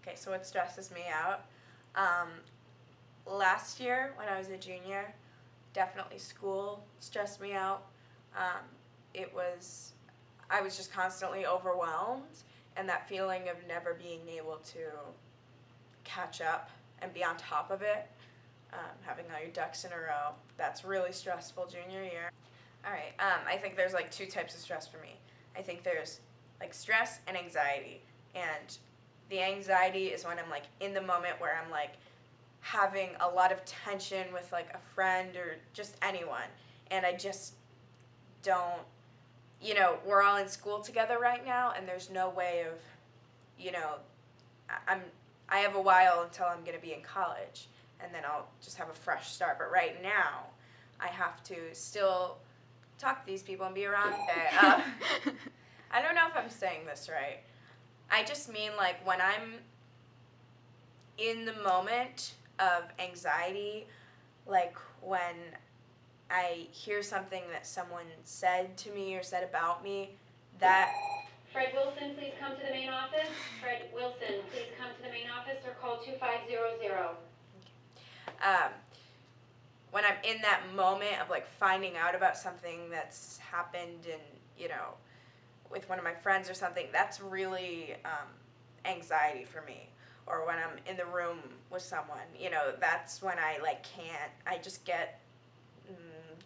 Okay, so what stresses me out? Last year when I was a junior, definitely school stressed me out. Um, it was, I was just constantly overwhelmed, and that feeling of never being able to catch up and be on top of it, having all your ducks in a row, that's really stressful junior year. All right, I think there's like two types of stress for me. I think there's like stress and anxiety, and the anxiety is when I'm like in the moment where I'm like having a lot of tension with like a friend or just anyone, and I just don't, we're all in school together right now, and there's no way of, you know, I'm I have a while until I'm going to be in college, and then I'll just have a fresh start. But right now, I have to still talk to these people and be around them. I don't know if I'm saying this right. I just mean like when I'm in the moment of anxiety, like when I hear something that someone said to me or said about me, that Fred Wilson, please come to the main office. Fred Wilson, please come to the main office or call 2500. um, when I'm in that moment of like finding out about something that's happened and with one of my friends or something, that's really anxiety for me. Or when I'm in the room with someone, that's when I like can't. I just get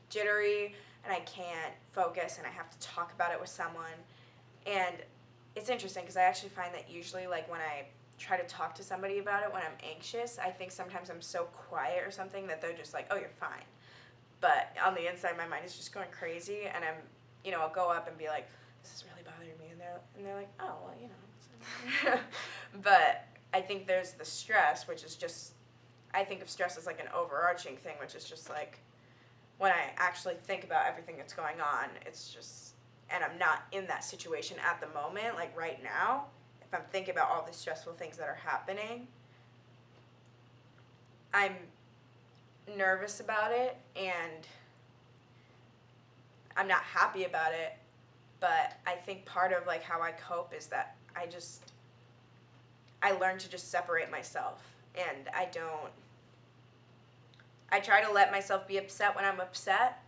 jittery and I can't focus and I have to talk about it with someone. And it's interesting because I actually find that usually like when I try to talk to somebody about it when I'm anxious, I think sometimes I'm so quiet or something that they're just like, oh, you're fine. But on the inside, my mind is just going crazy, and I'll go up and be like, this is really bothering me, and they're like, oh, well. But I think there's the stress, which is just, I think of stress as like an overarching thing, which is just like, when I actually think about everything that's going on, it's just, and I'm not in that situation at the moment, like right now, if I'm thinking about all the stressful things that are happening, I'm nervous about it, and I'm not happy about it, but I think part of like how I cope is that I learn to just separate myself, and I try to let myself be upset when I'm upset,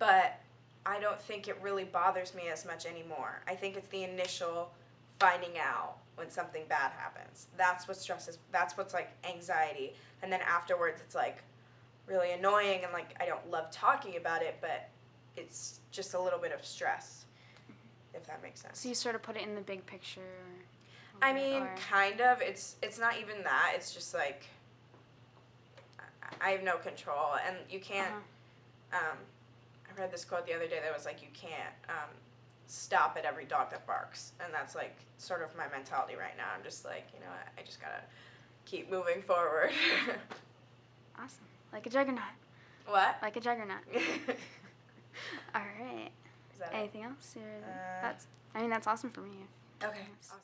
but I don't think it really bothers me as much anymore. I think it's the initial finding out when something bad happens. That's what stresses, that's what's like anxiety, and then afterwards it's like really annoying, and like I don't love talking about it, but it's just a little bit of stress, if that makes sense. So you sort of put it in the big picture? I mean, kind of. It's not even that. It's just like I have no control, and you can't. I read this quote the other day that was like, you can't stop at every dog that barks, and that's like sort of my mentality right now. I'm just like, I just gotta keep moving forward. Awesome. Like a juggernaut. What? Like a juggernaut. All right. Is that Anything else? that's That's awesome for me. okay. Awesome.